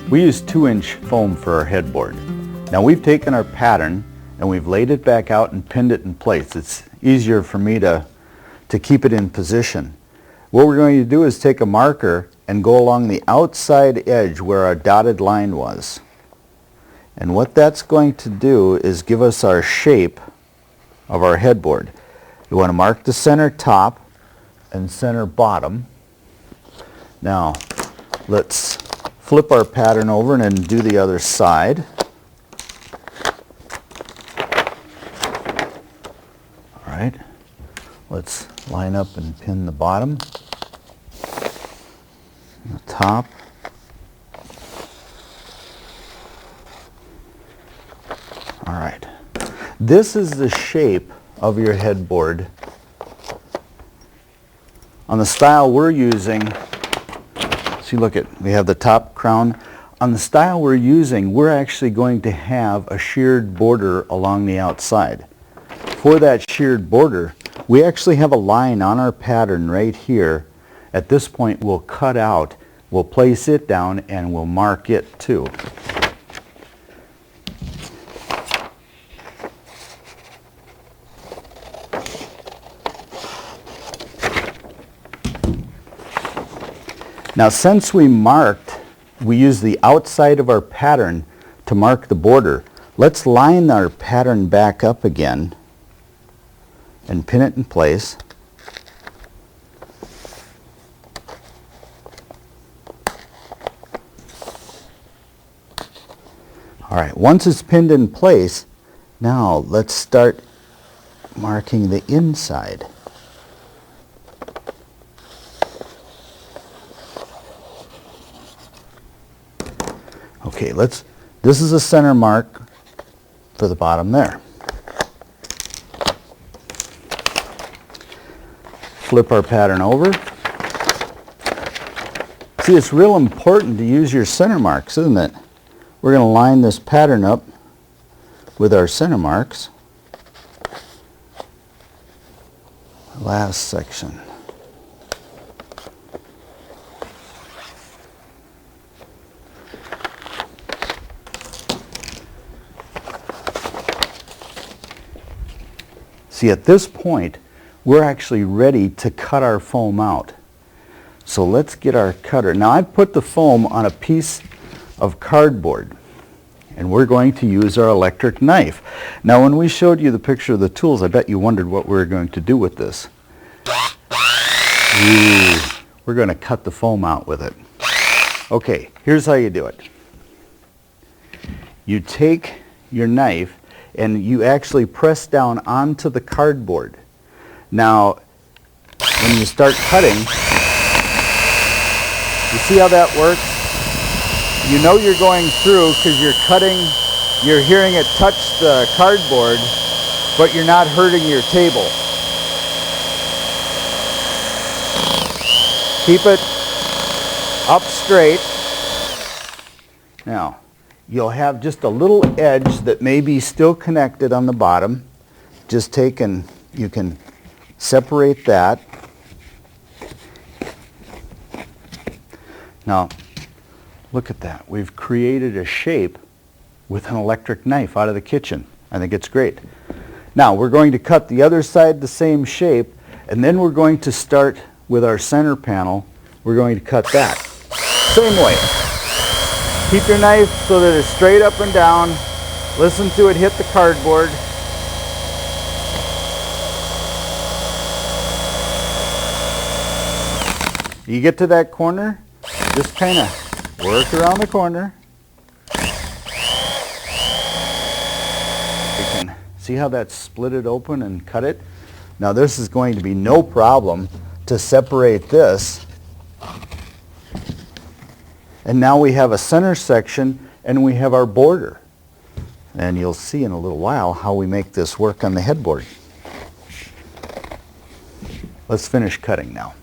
We use 2-inch foam for our headboard. Now we've taken our pattern and we've laid it back out and pinned it in place. It's easier for me to keep it in position. What we're going to do is take a marker and go along the outside edge where our dotted line was. And what that's going to do is give us our shape of our headboard. You want to mark the center top and center bottom. Now let's flip our pattern over and then do the other side. All right, let's line up and pin the bottom, the top. All right, this is the shape of your headboard. On the style we're using, see, look at, we have the top crown. On the style we're using, we're actually going to have a sheared border along the outside. For that sheared border, we actually have a line on our pattern right here. At this point, we'll cut out, we'll place it down, and we'll mark it too. Now, since we used the outside of our pattern to mark the border, let's line our pattern back up again and pin it in place. All right, once it's pinned in place, now let's start marking the inside. Okay, this is a center mark for the bottom there. Flip our pattern over. See, it's real important to use your center marks, isn't it? We're going to line this pattern up with our center marks. Last section. See, at this point, we're actually ready to cut our foam out. So let's get our cutter. Now, I've put the foam on a piece of cardboard, and we're going to use our electric knife. Now, when we showed you the picture of the tools, I bet you wondered what we were going to do with this. Ooh, we're going to cut the foam out with it. Okay, here's how you do it. You take your knife and you actually press down onto the cardboard. Now, when you start cutting, you see how that works? You know you're going through because you're cutting, you're hearing it touch the cardboard, but you're not hurting your table. Keep it up straight. Now, you'll have just a little edge that may be still connected on the bottom. Just take and you can separate that. Now, look at that. We've created a shape with an electric knife out of the kitchen. I think it's great. Now, we're going to cut the other side the same shape, and then we're going to start with our center panel. We're going to cut that. Same way. Keep your knife so that it's straight up and down. Listen to it hit the cardboard. You get to that corner, just kind of work around the corner. You can see how that's split it open and cut it. Now this is going to be no problem to separate this. And now we have a center section and we have our border. And you'll see in a little while how we make this work on the headboard. Let's finish cutting now.